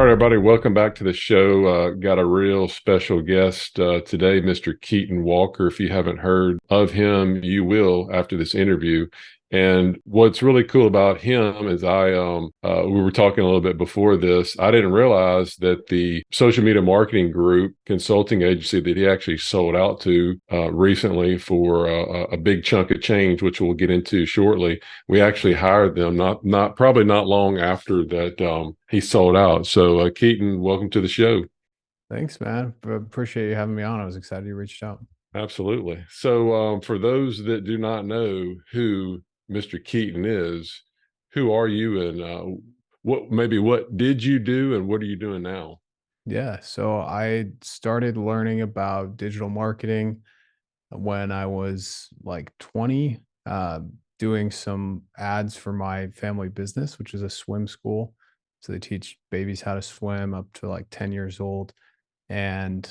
All right, everybody, welcome back to the show. Got a real special guest today, Mr. Keaton Walker. If you haven't heard of him, you will after this interview. And what's really cool about him is we were talking a little bit before this. I didn't realize that the social media marketing group consulting agency that he actually sold out to recently for a big chunk of change, which we'll get into shortly. We actually hired them not probably not long after that he sold out. So Keaton, welcome to the show. Thanks, man. Appreciate you having me on. I was excited you reached out. Absolutely. So for those that do not know who Mr. Keaton is, who are you and what did you do and what are you doing now? Yeah, so I started learning about digital marketing when I was like 20, doing some ads for my family business, which is a swim school. So they teach babies how to swim up to like 10 years old. And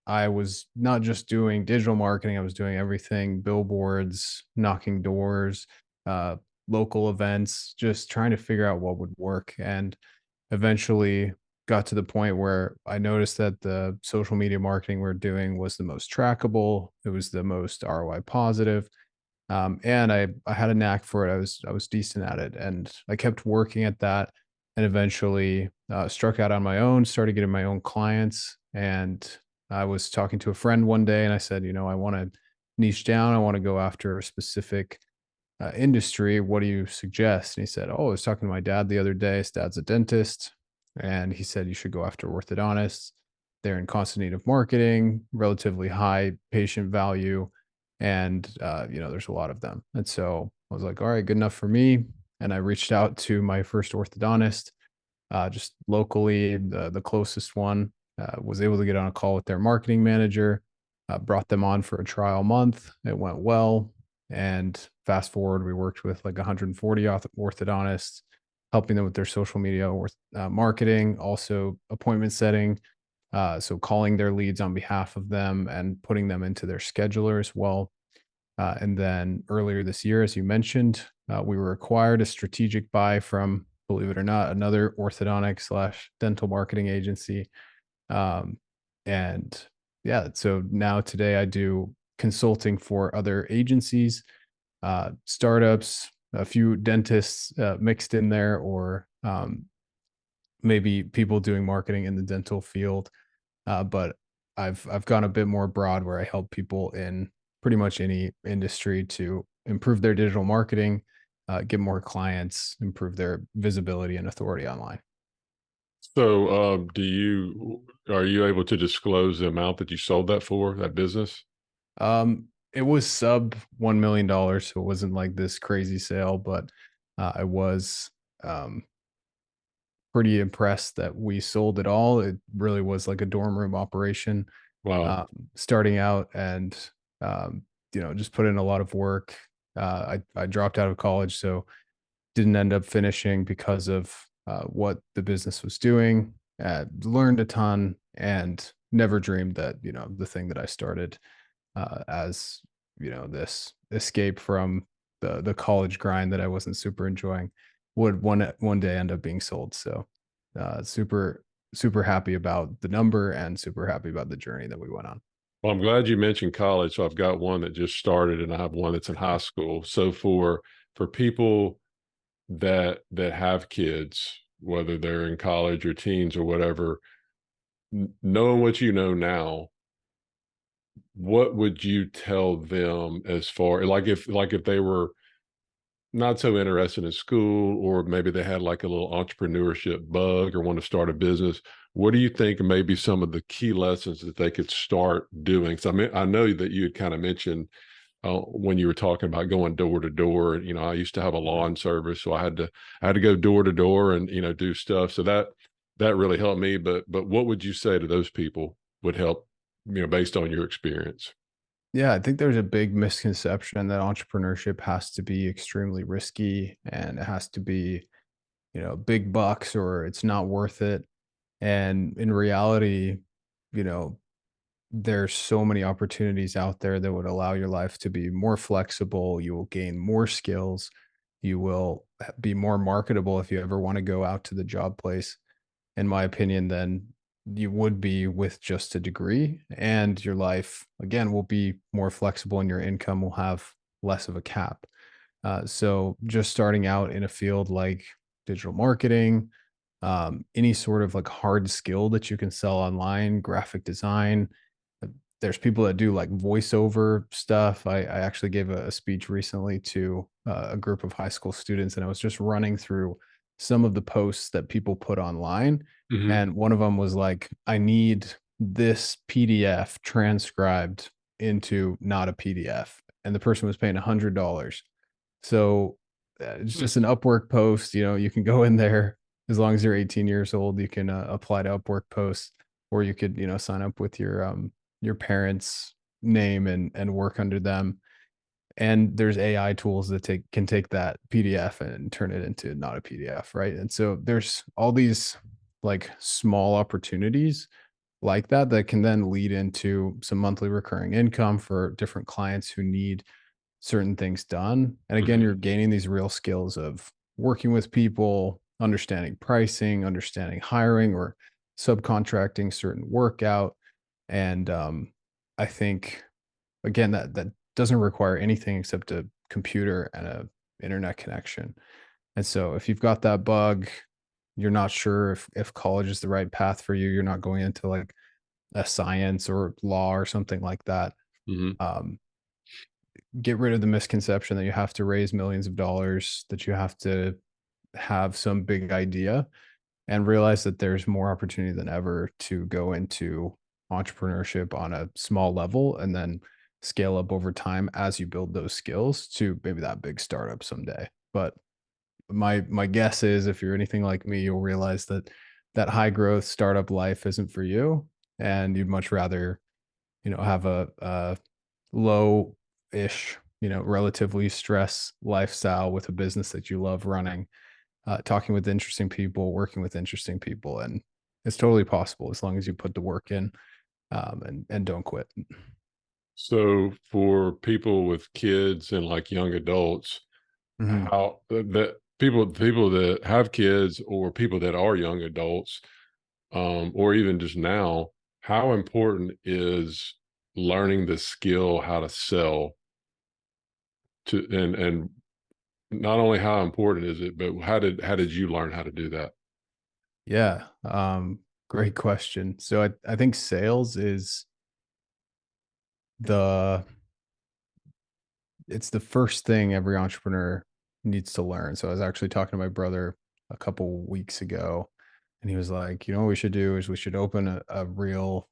I was not just doing digital marketing, I was doing everything: billboards, knocking doors, uh, local events, just trying to figure out what would work. And eventually got to the point where I noticed that the social media marketing we're doing was the most trackable, it was the most ROI positive. And I had a knack for it. I was decent at it, and I kept working at that, and eventually struck out on my own. Started getting my own clients, and I was talking to a friend one day, and I said, I want to niche down. I want to go after a specific industry. What do you suggest? And he said, "Oh, I was talking to my dad the other day. His dad's a dentist, and he said you should go after orthodontists. They're in constant need of marketing, relatively high patient value, and there's a lot of them." And so I was like, "All right, good enough for me." And I reached out to my first orthodontist, just locally, the closest one. Was able to get on a call with their marketing manager. Brought them on for a trial month. It went well, and fast forward, we worked with like 140 orthodontists, helping them with their social media or marketing, also appointment setting. So calling their leads on behalf of them and putting them into their scheduler as well. And then earlier this year, as you mentioned, we were acquired a strategic buy from, believe it or not, another orthodontic slash dental marketing agency. Um, and yeah, so now today I do consulting for other agencies, startups, a few dentists mixed in there, or maybe people doing marketing in the dental field. But I've gone a bit more broad where I help people in pretty much any industry to improve their digital marketing, get more clients, improve their visibility and authority online. So are you able to disclose the amount that you sold that for, that business? It was sub $1 million, so it wasn't like this crazy sale, but I was um, pretty impressed that we sold it all. It really was like a dorm room operation, Wow. um, starting out, and just put in a lot of work. I dropped out of college, so didn't end up finishing because of what the business was doing. Learned a ton, and never dreamed that the thing that I started as this escape from the college grind that I wasn't super enjoying would one day end up being sold. So super happy about the number and super happy about the journey that we went on. Well, I'm glad you mentioned college. So I've got one that just started and I have one that's in high school. So for people that have kids, whether they're in college or teens or whatever, knowing what you know now, what would you tell them as far like if they were not so interested in school, or maybe they had like a little entrepreneurship bug or want to start a business? What do you think are maybe some of the key lessons that they could start doing? So I mean, I know that you had kind of mentioned when you were talking about going door to door. You know, I used to have a lawn service, so I had to go door to door and do stuff. So that really helped me. But what would you say to those people would help? Based on your experience. Yeah, I think there's a big misconception that entrepreneurship has to be extremely risky and it has to be, big bucks or it's not worth it. And in reality, you know, there's so many opportunities out there that would allow your life to be more flexible. You will gain more skills. You will be more marketable if you ever want to go out to the job place. in my opinion, than you would be with just a degree. And your life, again, will be more flexible and your income will have less of a cap. So just starting out in a field like digital marketing, any sort of like hard skill that you can sell online, graphic design. uh, There's people that do like voiceover stuff. I actually gave a speech recently to a group of high school students, and I was just running through some of the posts that people put online. Mhm. And one of them was like, I need this PDF transcribed into not a PDF. And the person was paying $100. So, it's Hmm. just an Upwork post, you can go in there as long as you're 18 years old, you can, apply to Upwork posts, or you could, sign up with your parents' name and work under them. And there's AI tools that can take that PDF and turn it into not a PDF, right? And so there's all these, like, small opportunities like that that can then lead into some monthly recurring income for different clients who need certain things done. And again, Mhm. you're gaining these real skills of working with people, understanding pricing, understanding hiring or subcontracting certain work out. And I think again that doesn't require anything except a computer and a internet connection. And so if you've got that bug, you're not sure if college is the right path for you, you're not going into like a science or law or something like that. Mhm. Um, get rid of the misconception that you have to raise millions of dollars, that you have to have some big idea, and realize that there's more opportunity than ever to go into entrepreneurship on a small level and then scale up over time as you build those skills to maybe that big startup someday. But my guess is if you're anything like me, you'll realize that that high growth startup life isn't for you and you'd much rather, have a low-ish, relatively stress lifestyle with a business that you love running, talking with interesting people, working with interesting people, and it's totally possible as long as you put the work in, and don't quit. So for people with kids and like young adults, Mhm. how that people that have kids or people that are young adults, or even just now, how important is learning the skill how to sell to and not only how important is it, but how did you learn how to do that? Yeah, great question. So I think sales is the it's the first thing every entrepreneur needs to learn. So I was actually talking to my brother a couple weeks ago, and he was like, "You know what we should do is we should open a real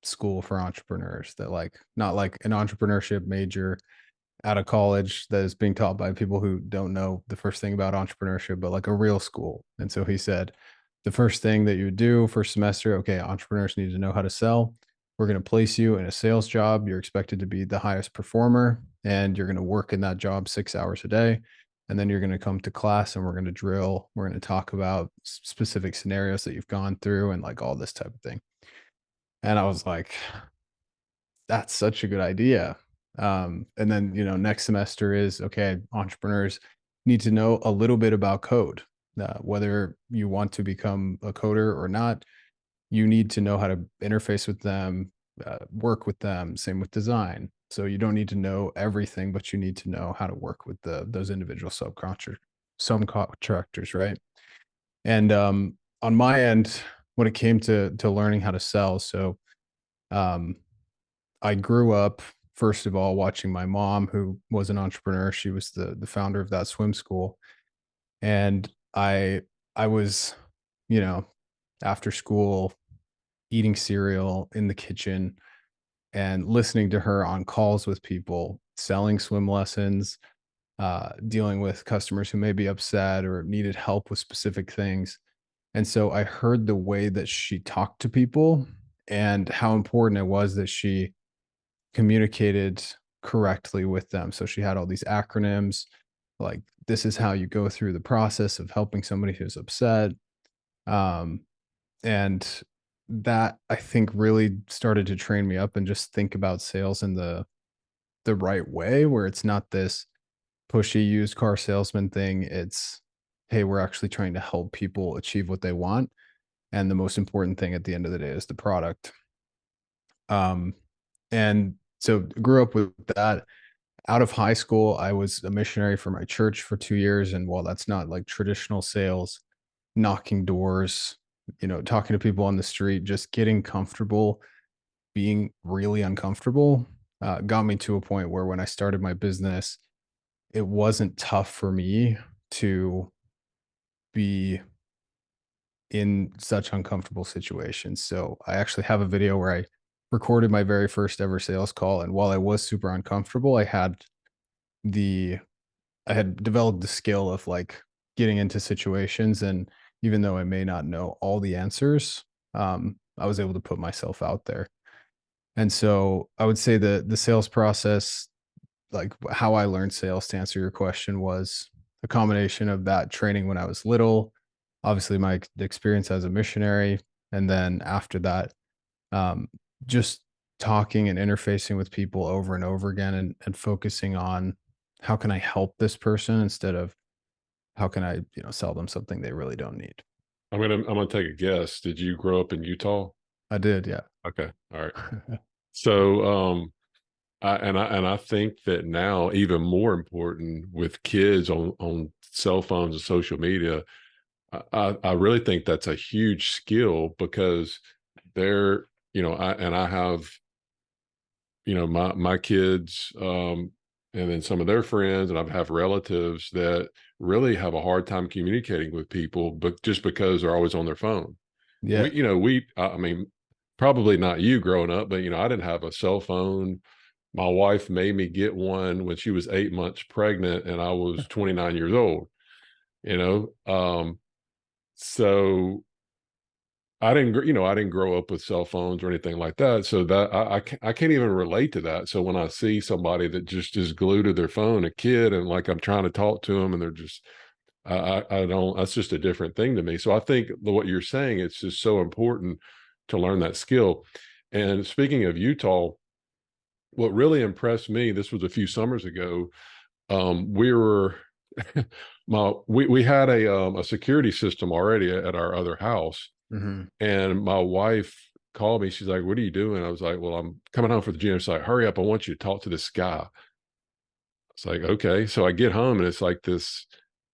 school for entrepreneurs that like not like an entrepreneurship major out of college that is being taught by people who don't know the first thing about entrepreneurship, but like a real school." And so he said, the first thing that you would do first semester, okay, entrepreneurs need to know how to sell. We're going to place you in a sales job. You're expected to be the highest performer, and you're going to work in that job 6 hours a day. And then you're going to come to class and we're going to drill. We're going to talk about specific scenarios that you've gone through and like all this type of thing. And I was like, that's such a good idea. And then, next semester is okay, entrepreneurs need to know a little bit about code. Whether you want to become a coder or not, you need to know how to interface with them, work with them. Same with design. So you don't need to know everything, but you need to know how to work with those individual subcontractors, right? And on my end, when it came to learning how to sell, so um, I grew up, first of all, watching my mom, who was an entrepreneur. She was the founder of that swim school, and I was, you know, after school eating cereal in the kitchen and listening to her on calls with people, selling swim lessons, dealing with customers who may be upset or needed help with specific things. And so I heard the way that she talked to people and how important it was that she communicated correctly with them. So she had all these acronyms like this is how you go through the process of helping somebody who's upset. Um, and that I think really started to train me up and just think about sales in the right way where it's not this pushy used car salesman thing. It's hey, we're actually trying to help people achieve what they want. and the most important thing at the end of the day is the product. Um, and so grew up with that. Out of high school, I was a missionary for my church for 2 years, and while that's not like traditional sales, knocking doors, talking to people on the street, just getting comfortable being really uncomfortable, got me to a point where when I started my business, it wasn't tough for me to be in such uncomfortable situations. So I actually have a video where I recorded my very first ever sales call, and while I was super uncomfortable, the I had developed the skill of like getting into situations, and even though I may not know all the answers, I was able to put myself out there. And so I would say the sales process, like how I learned sales to answer your question, was a combination of that training when I was little, obviously my experience as a missionary, and then after that, um, just talking and interfacing with people over and over again, and focusing on how can I help this person instead of how can I, sell them something they really don't need. I'm gonna take a guess. Did you grow up in Utah? I did, yeah. Okay, all right. So, I think that now even more important with kids on cell phones and social media, I really think that's a huge skill because they're, I have, my kids, and then some of their friends, and I have relatives that really have a hard time communicating with people, but just because they're always on their phone. Yeah. I mean, probably not you growing up, but I didn't have a cell phone. My wife made me get one when she was 8 months pregnant, and I was 29 years old. You know, so I didn't grow up with cell phones or anything like that, so that I can't even relate to that. So when I see somebody that just is glued to their phone, a kid, and like I'm trying to talk to them, and they're just I don't. That's just a different thing to me. So I think what you're saying, it's just so important to learn that skill. And speaking of Utah, what really impressed me, this was a few summers ago. We were we had a security system already at our other house, Mhm. and my wife called me. She's like, "What are you doing?" I was like, "Well, I'm coming home for the gym." She's like, "Hurry up! I want you to talk to this guy." It's like, okay. So I get home and it's like this,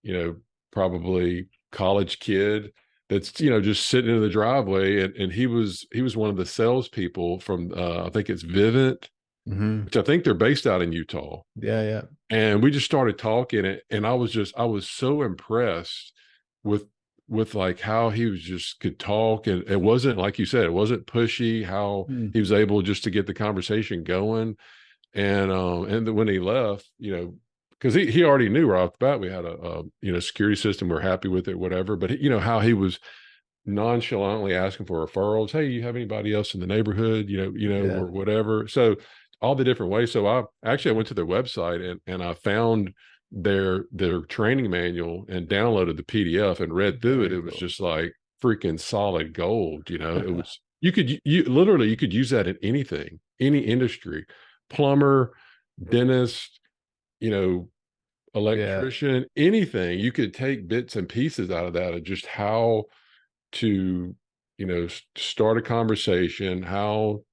you know, probably college kid that's, just sitting in the driveway. And he was one of the salespeople from I think it's Vivint, Mhm. which I think they're based out in Utah. Yeah, yeah. And we just started talking, and I was so impressed with like how he was just could talk, and it wasn't like you said, it wasn't pushy, how Mm. he was able just to get the conversation going. And then when he left, because he already knew right off the bat we had a security system, we're happy with it, whatever. But how he was nonchalantly asking for referrals. Hey, you have anybody else in the neighborhood? Yeah. Or whatever. So all the different ways. So I went to their website, and I found their training manual and downloaded the PDF and read through it. Very It was cool. just like freaking solid gold. It was you literally you could use that in anything, any industry, plumber, dentist, you know, Yeah. electrician, anything. You could take bits and pieces out of that of just how to, start a conversation, how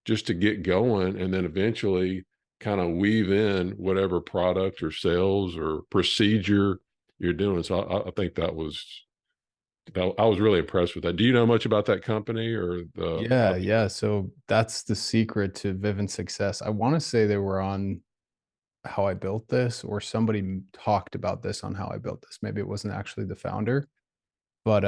just to get going, and then eventually kind of weave in whatever product or sales or procedure you're doing. So I think I was really impressed with that. Do you know much about that company or the Yeah, how yeah, so that's the secret to Vivint success. I wanna say they were on How I Built This, or somebody talked about this on How I Built This. Maybe it wasn't actually the founder, but,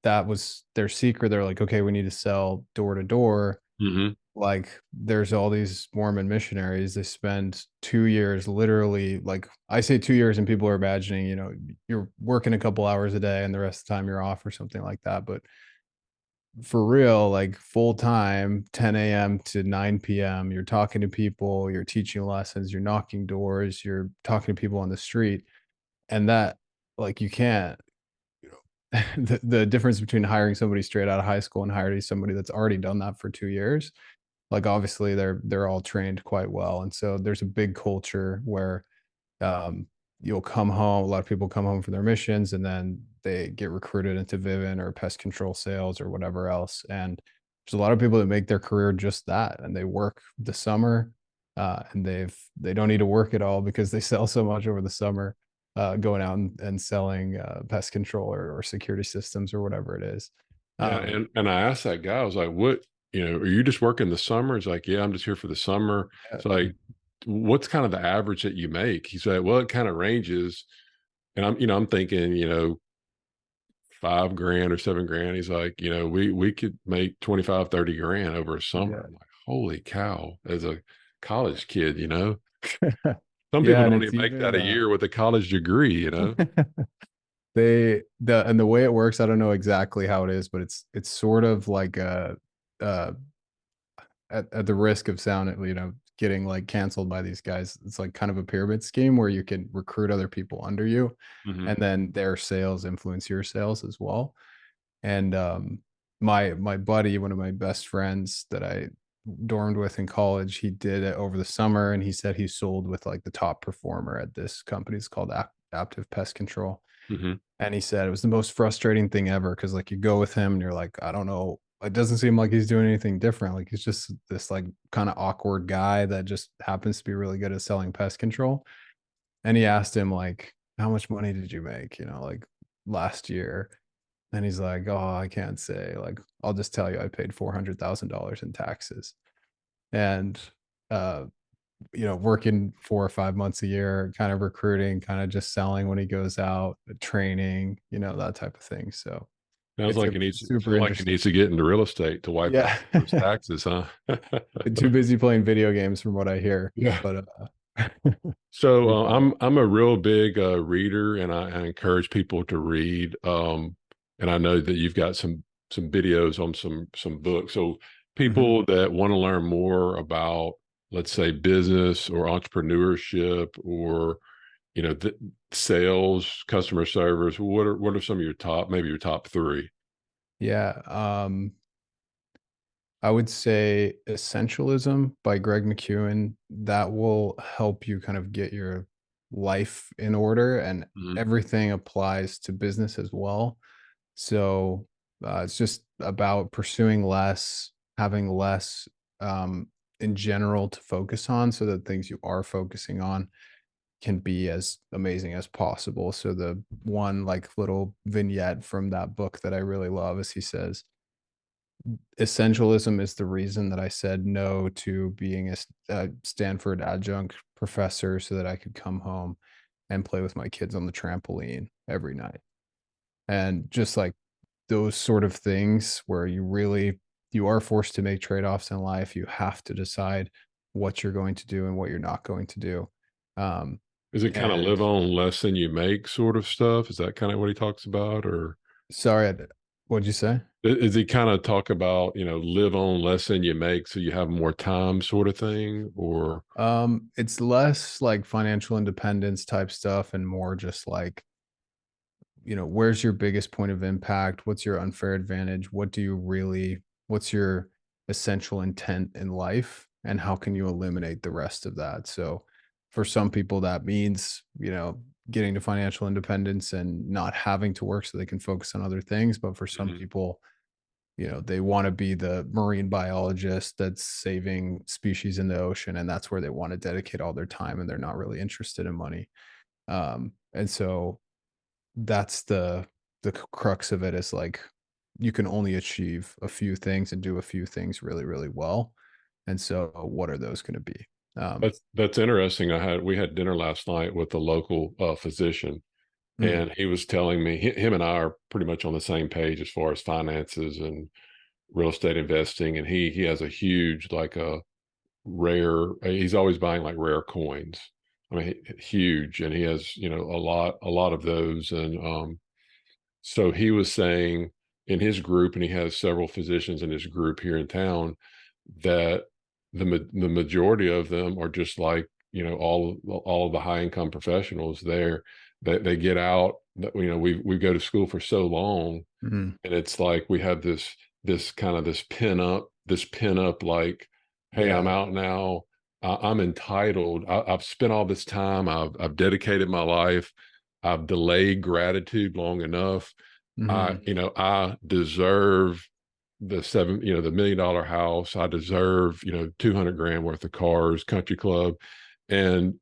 that was their secret. They're like, "Okay, we need to sell door to door." Mhm. Like, there's all these Mormon missionaries, they spend 2 years literally, like, I say 2 years and people are imagining, you're working a couple hours a day and the rest of the time you're off or something like that, but for real, like, full time, 10 a.m. to 9 p.m., you're talking to people, you're teaching lessons, you're knocking doors, you're talking to people on the street, and that, like, you can't the difference between hiring somebody straight out of high school and hiring somebody that's already done that for 2 years, like, obviously, they're all trained quite well, and so there's a big culture where, um, you'll come home. A lot of people come home from their missions and then they get recruited into Vivint or pest control sales or whatever else. And there's a lot of people that make their career just that, and they work the summer, and they don't need to work at all because they sell so much over the summer, going out and selling pest control or security systems or whatever it is. Yeah, Um, and I asked that guy, I was like, "What, are you just working the summer?" He's like, "Yeah, I'm just here for the summer." yeah, It's like, "What's kind of the average that you make?" He said, "Well, it kind of ranges." And I'm thinking, 5 grand or 7 grand. He's like, "We could make 25, 30 grand over a summer." yeah, I'm like, "Holy cow!" As a college kid, some yeah, people and don't it's even make that even a year with a college degree. the way it works, I don't know exactly how it is, but it's sort of like a uh at the risk of sounding, getting like canceled by these guys, it's like kind of a pyramid scheme where you can recruit other people under you, Hmm. and then their sales influence your sales as well. And my buddy, one of my best friends that I dormed with in college, he did it over the summer, and he said he sold with like the top performer at this company. It's called Active Pest Control. Hmm. And he said it was the most frustrating thing ever because, like, you go with him and you're like, I don't know. It doesn't seem like he's doing anything different. Like, he's just this, like, kind of awkward guy that just happens to be really good at selling pest control. And he asked him, like, how much money did you make, like last year? And he's like, oh, I can't say. Like, I'll just tell you, I paid $400,000 in taxes. And, uh, working 4 or 5 months a year, kind of recruiting, kind of just selling when he goes out, training, that type of thing. So Sounds it's like a he needs super sounds like he interesting. needs to get into real estate to wipe out Yeah. those taxes, huh? Too busy playing video games from what I hear. Yeah. But So pretty funny. I'm a real big reader, and I encourage people to read. And I know that you've got some videos on some books. So Mhm. people that want to learn more about, let's say, business or entrepreneurship, or sales, customer service. What are some of your top, maybe your top three? Yeah. I would say Essentialism by Greg McEwen. That will help you kind of get your life in order, and Mhm. everything applies to business as well. So it's just about pursuing less, having less, in general, to focus on so that things you are focusing on can be as amazing as possible. So the one like little vignette from that book that I really love is he says, essentialism is the reason that I said no to being a Stanford adjunct professor so that I could come home and play with my kids on the trampoline every night. And just like those sort of things where you are forced to make trade-offs in life. You have to decide what you're going to do and what you're not going to do. Um, Is it kind of and live on less than you make sort of stuff? Is that kind of what he talks about, or sorry, what'd you say? is he kind of talk about, live on less than you make so you have more time sort of thing? Or It's less like financial independence type stuff and more just like, where's your biggest point of impact? What's your unfair advantage? What's your essential intent in life? And how can you eliminate the rest of that? So for some people, that means, getting to financial independence and not having to work so they can focus on other things. But for some Mhm. people, they want to be the marine biologist that's saving species in the ocean. And that's where they want to dedicate all their time and they're not really interested in money. And so that's the crux of it is like you can only achieve a few things and do a few things really, really well. And so what are those going to be? Um, That's interesting. We had dinner last night with a local physician, mm, and he was telling me him and I are pretty much on the same page as far as finances and real estate investing. And he has a huge, like, a rare. He's always buying like rare coins. I mean, huge, and he has a lot of those. And so he was saying in his group, and he has several physicians in his group here in town, that the majority of them are just like, all of the high income professionals there, that they get out. We go to school for so long, mm, and it's like we have this kind of this pin up, like, hey, I'm yeah. out now. I'm entitled. I've spent all this time. I've dedicated my life. I've delayed gratitude long enough. Mhm. I deserve the $1 million house. I deserve, 200 grand worth of cars, country club. And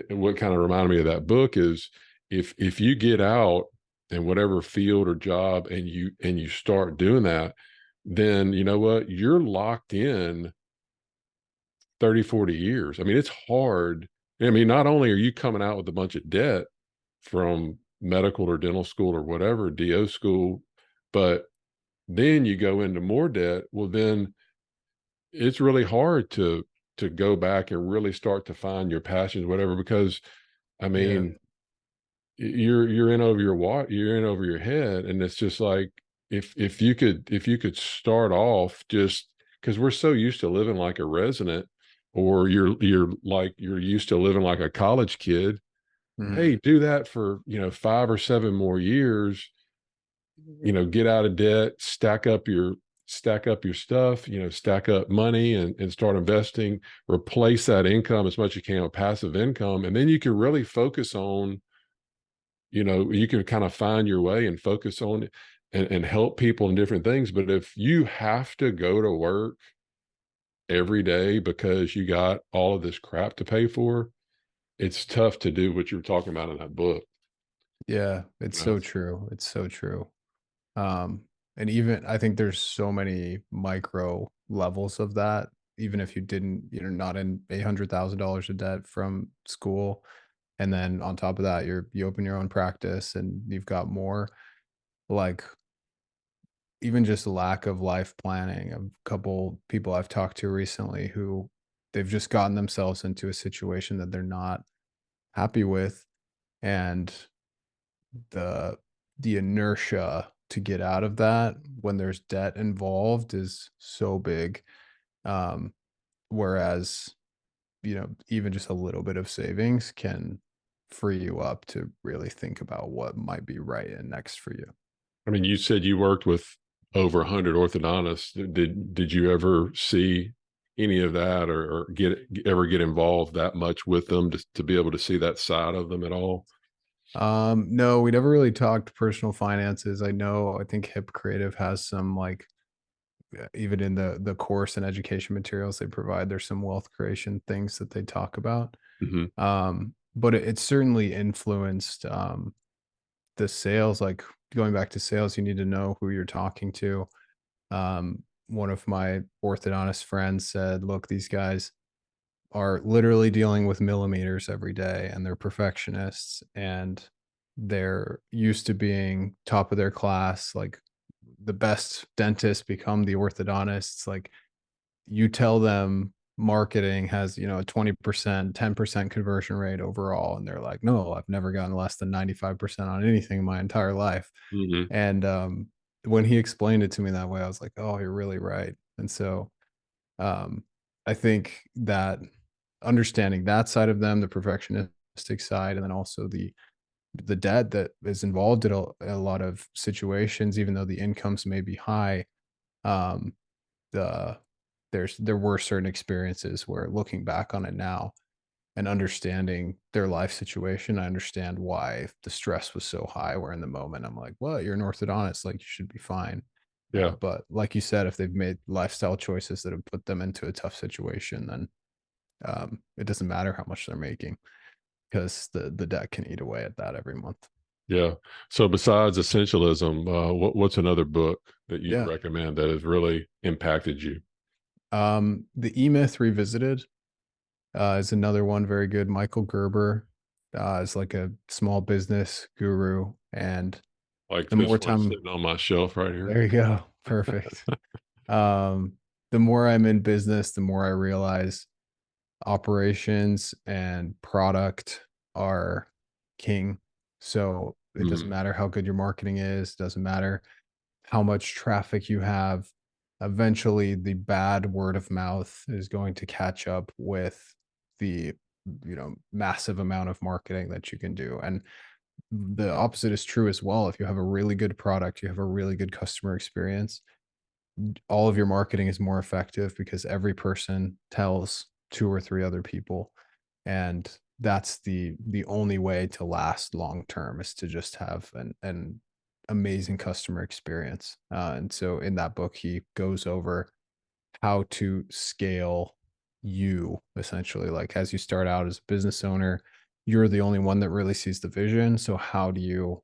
what kind of reminded me of that book is if you get out in whatever field or job and you start doing that, then you know what? You're locked in 30, 40 years. I mean, it's hard. I mean, not only are you coming out with a bunch of debt from medical or dental school or whatever, DO school, but then you go into more debt. Well, then it's really hard to go back and really start to find your passions, whatever, because I Yeah. mean, you're in over your head, and it's just like if you could start off just because we're so used to living like a resident, or you're used to living like a college kid. Mhm. Hey, do that for 5 or 7 more years, get out of debt, stack up your stuff, stack up money and start investing, replace that income as much as you can with passive income. And then you can really focus on, you can kind of find your way and focus on it and help people in different things. But if you have to go to work every day because you got all of this crap to pay for, it's tough to do what you were talking about in that book. Yeah, it's so true, it's so true. Um, and even I think there's so many micro levels of that, even if you didn't, not in $800,000 of debt from school. And then on top of that, you open your own practice and you've got more, like, even just lack of life planning. A couple people I've talked to recently who they've just gotten themselves into a situation that they're not happy with. And the the inertia to get out of that when there's debt involved is so big. Um, whereas, even just a little bit of savings can free you up to really think about what might be right and next for you. I mean, you said you worked with over 100 orthodontists. Did you ever see any of that, or ever get involved that much with them to be able to see that side of them at all? No, we never really talked personal finances. I think Hip Creative has some, like, even in the course and education materials they provide, there's some wealth creation things that they talk about. Hmm. But it certainly influenced the sales. Like, going back to sales, you need to know who you're talking to. One of my orthodontist friends said, "Look, these guys are literally dealing with millimeters every day, and they're perfectionists, and they're used to being top of their class. Like, the best dentists become the orthodontists. Like, you tell them marketing has, a 20%, 10% conversion rate overall, and they're like, no, I've never gotten less than 95% on anything in my entire life." Hmm. And when he explained it to me that way, I was like, oh, you're really right. And so um, I think that understanding that side of them, the perfectionistic side, and then also the debt that is involved in a lot of situations, even though the incomes may be high, um, the there were certain experiences where, looking back on it now and understanding their life situation, I understand why the stress was so high. Where in the moment I'm like, well, you're an orthodontist, like, you should be fine. Yeah. But like you said, if they've made lifestyle choices that have put them into a tough situation, then it doesn't matter how much they're making, because the debt can eat away at that every month. Yeah. So besides essentialism, what's another book that you'd Yeah. recommend that has really impacted you? The E Myth Revisited is another one, very good. Michael Gerber is like a small business guru, and Like the this more one time, sitting on my shelf right here. there you go, perfect. Um, the more I'm in business, the more I realize operations and product are king. So it doesn't Mhm. matter how good your marketing is, doesn't matter how much traffic you have. Eventually, the bad word of mouth is going to catch up with the, massive amount of marketing that you can do. And the opposite is true as well. If you have a really good product, you have a really good customer experience, all of your marketing is more effective because every person tells two or three other people. And that's the only way to last long term, is to just have an amazing customer experience. And so in that book, he goes over how to scale you, essentially. Like, as you start out as a business owner, you're the only one that really sees the vision. So how do you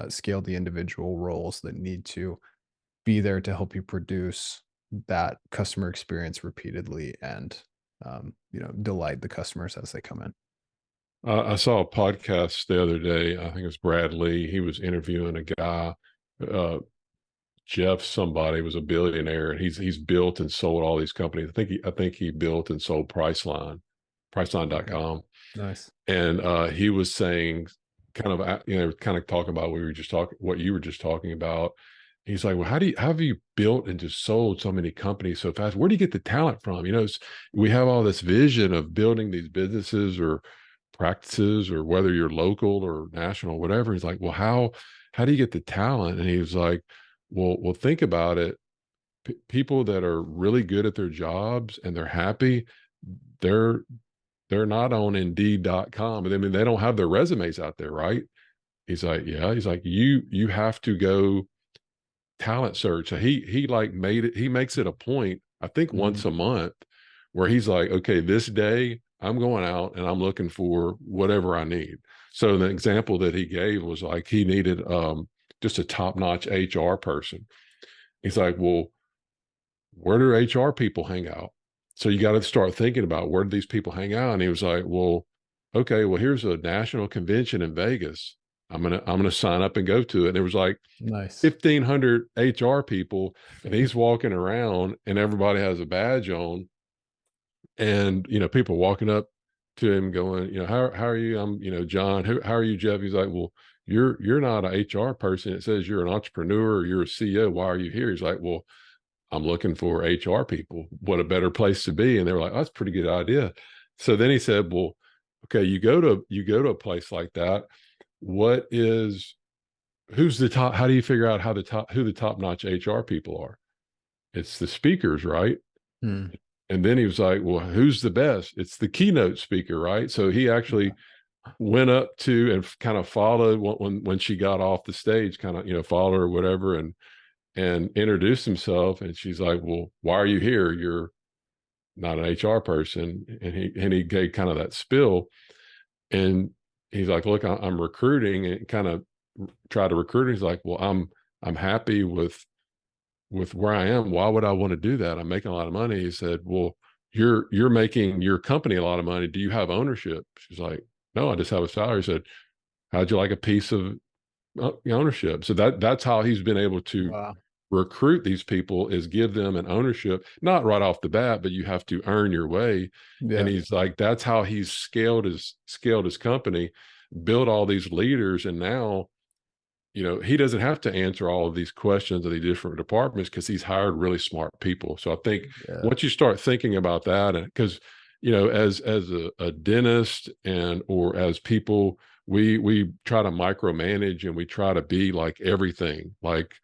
scale the individual roles that need to be there to help you produce that customer experience repeatedly, and delight the customers as they come in. I saw a podcast the other day. I think it was Brad Lee. He was interviewing a guy, uh, Jeff somebody, was a billionaire, and he's built and sold all these companies. I think he built and sold Priceline, Okay, Priceline.com. nice. And he was saying, kind of, kind of talking about what you were just talking about. He's like, well, how have you built and just sold so many companies so fast? Where do you get the talent from? We have all this vision of building these businesses or practices, or whether you're local or national, whatever. He's like, well, how do you get the talent? And he was like, well, think about it. People that are really good at their jobs and they're happy, they're they're not on Indeed.com. I mean, they don't have their resumes out there, right? He's like, yeah. He's like, you have to go talent search. So he like made it. He makes it a point, I think, Mhm. once a month, where he's like, okay, this day I'm going out and I'm looking for whatever I need. So the example that he gave was like he needed just a top notch HR person. He's like, well, where do HR people hang out? So you got to start thinking about, where do these people hang out? And he was like, well, okay, well, here's a national convention in Vegas. I'm gonna sign up and go to it. And there was like Nice. 1,500 HR people, and he's walking around, and everybody has a badge on, and people walking up to him going, how are you? I'm John. How are you, Jeff? He's like, well, you're not an HR person. It says you're an entrepreneur, or you're a CEO. Why are you here? He's like, well, I'm looking for HR people. What a better place to be. And they were like, oh, that's a pretty good idea. So then he said, well, okay, you go to a place like that. What is Who's the top? How do you figure out who the top notch HR people are? It's the speakers, right? Hmm. And then he was like, well, who's the best? It's the keynote speaker, right? So he actually went up to and kind of followed when she got off the stage, kind of, followed her or whatever, and introduced himself. And she's like, well, why are you here? You're not an HR person. And he gave kind of that spill. And he's like, look, I'm recruiting, and kind of try to recruit. He's like, well, I'm happy with where I am. Why would I want to do that? I'm making a lot of money. He said, well, you're making your company a lot of money. Do you have ownership? She's like, no, I just have a salary. He said, how'd you like a piece of ownership? So that's how he's been able to Wow. recruit these people, is give them an ownership, not right off the bat, but you have to earn your way. And Yeah. he's like, that's how he's scaled his company, built all these leaders. And now, he doesn't have to answer all of these questions of the different departments, because he's hired really smart people. So I think Yeah. once you start thinking about that, and because, as a dentist, and or as people, we try to micromanage, and we try to be like everything. Like,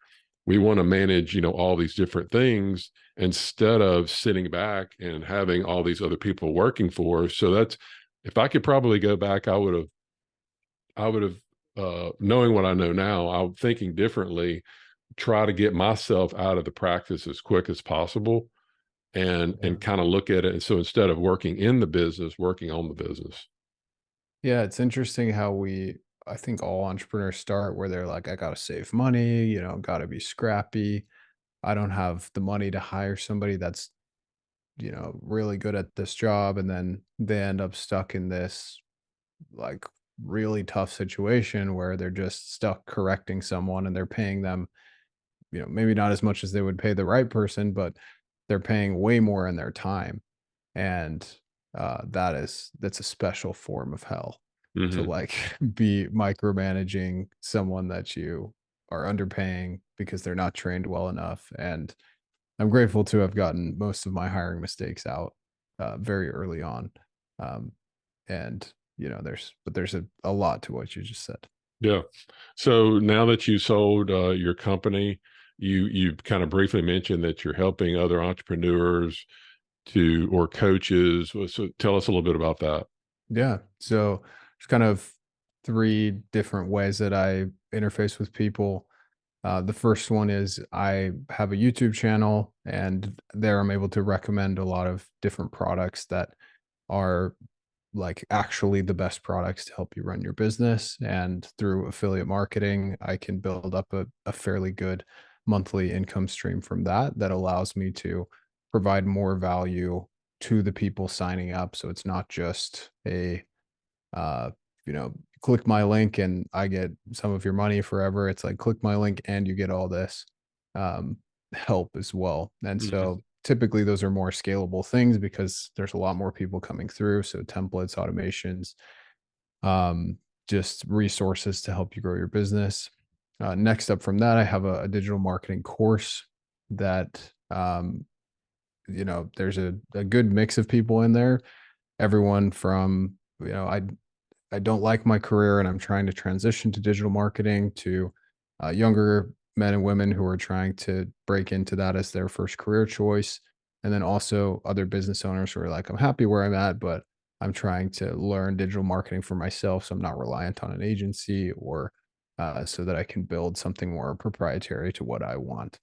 we want to manage, all these different things, instead of sitting back and having all these other people working for us. So that's, if I could probably go back, I would have, knowing what I know now, I'm thinking differently, try to get myself out of the practice as quick as possible, and Yeah. kind of look at it. And so instead of working in the business, working on the business. Yeah, it's interesting how I think all entrepreneurs start where they're like, I gotta save money, gotta be scrappy. I don't have the money to hire somebody that's, really good at this job. And then they end up stuck in this, like, really tough situation where they're just stuck correcting someone, and they're paying them, maybe not as much as they would pay the right person, but they're paying way more in their time. And that's a special form of hell, to, Hmm. like, be micromanaging someone that you are underpaying because they're not trained well enough. And I'm grateful to have gotten most of my hiring mistakes out very early on. Um, and there's a lot to what you just said. Yeah. So now that you sold your company, you kind of briefly mentioned that you're helping other entrepreneurs. to or coaches? So tell us a little bit about that. Yeah. So there's kind of three different ways that I interface with people. The first one is I have a YouTube channel, and there I'm able to recommend a lot of different products that are like actually the best products to help you run your business. And through affiliate marketing, I can build up a fairly good monthly income stream from that that allows me to provide more value to the people signing up. So it's not just a uh, you know, click my link and I get some of your money forever. It's like click my link and you get all this um, help as well. And Hmm. so typically those are more scalable things because there's a lot more people coming through. So templates, automations, um, just resources to help you grow your business. Next up from that, I have a digital marketing course that there's a good mix of people in there. Everyone from I don't like my career and I'm trying to transition to digital marketing to younger men and women who are trying to break into that as their first career choice. And then also other business owners who are like, I'm happy where I'm at, but I'm trying to learn digital marketing for myself. So I'm not reliant on an agency or so that I can build something more proprietary to what I want.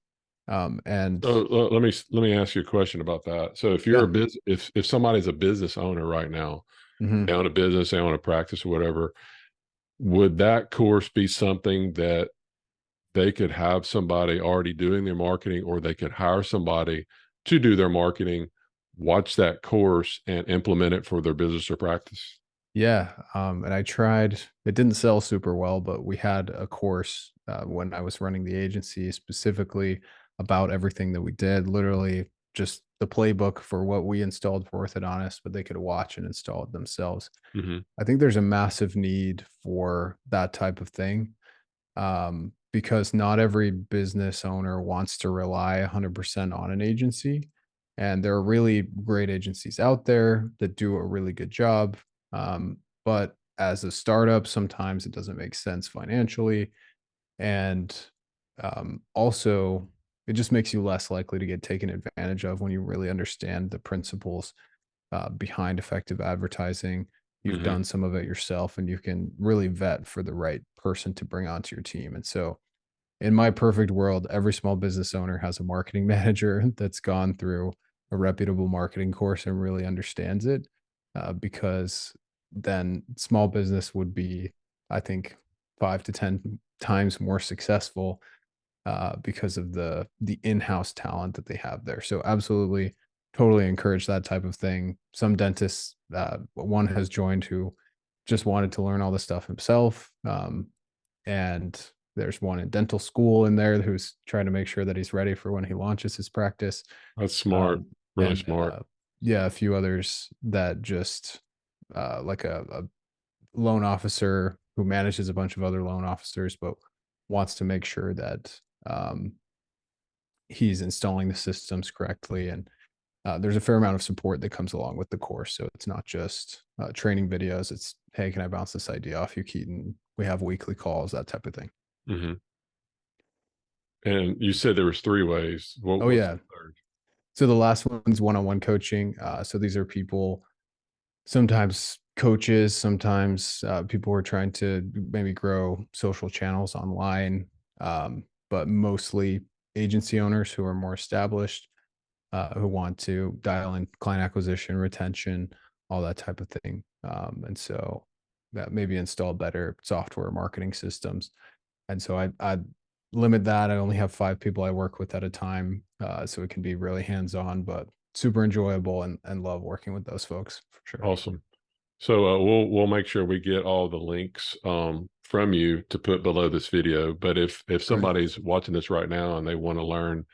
And So let me ask you a question about that. So if you're yeah. a if somebody's a business owner right now, they Mhm. own a business, they own a practice or whatever, would that course be something that they could have somebody already doing their marketing, or they could hire somebody to do their marketing, watch that course and implement it for their business or practice? Yeah, and I tried it didn't sell super well, but we had a course, when I was running the agency specifically about everything that we did, literally just the playbook for what we installed for orthodontists, but they could watch and install it themselves. Hmm. I think there's a massive need for that type of thing, because not every business owner wants to rely 100% on an agency. And there are really great agencies out there that do a really good job. But as a startup, sometimes it doesn't make sense financially. And also, it just makes you less likely to get taken advantage of when you really understand the principles behind effective advertising. You've Hmm. done some of it yourself and you can really vet for the right person to bring onto your team. And so, in my perfect world, every small business owner has a marketing manager that's gone through a reputable marketing course and really understands it, because then small business would be, I think, 5 to 10 times more successful because of the in-house talent that they have there. So absolutely, totally encourage that type of thing. Some dentists, one has joined who just wanted to learn all this stuff himself, and there's one in dental school in there who's trying to make sure that he's ready for when he launches his practice. That's smart, Um, really and smart. yeah, a few others that just like a loan officer who manages a bunch of other loan officers, but wants to make sure that he's installing the systems correctly. And there's a fair amount of support that comes along with the course. So it's not just training videos. It's, hey, can I bounce this idea off you, Keaton? We have weekly calls, that type of thing. Hmm. And you said there was three ways. Oh, What's yeah. the third? So the last one's one-on-one coaching. So these are people, sometimes coaches, sometimes people who are trying to maybe grow social channels online, but mostly agency owners who are more established, who want to dial in client acquisition, retention, all that type of thing. And so that maybe install better software marketing systems. And so I limit that. I only have 5 people I work with at a time, so it can be really hands on, but super enjoyable and love working with those folks for sure. Awesome. So we'll make sure we get all the links from you to put below this video. But if Great. somebody's watching this right now and they want to learn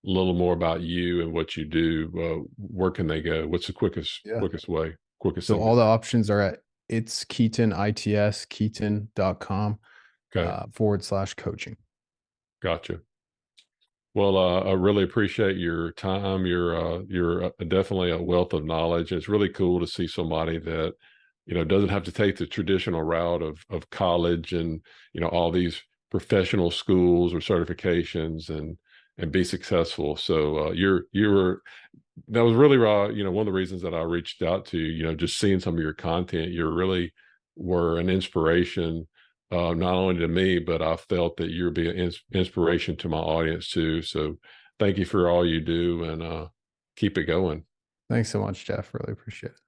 a little more about you and what you do, where can they go? What's the Yeah. quickest way, quickest So thing to all the do? options are at it's Keaton, ITS, Keaton.com Okay, / coaching. gotcha. Well, I really appreciate your time. You're definitely a wealth of knowledge. It's really cool to see somebody that doesn't have to take the traditional route of college and all these professional schools or certifications and be successful. So you're that was really raw. One of the reasons that I reached out to you, just seeing some of your content, you really were an inspiration, not only to me, but I felt that you're being inspiration to my audience too. So thank you for all you do, and keep it going. Thanks so much, Jeff. Really appreciate it.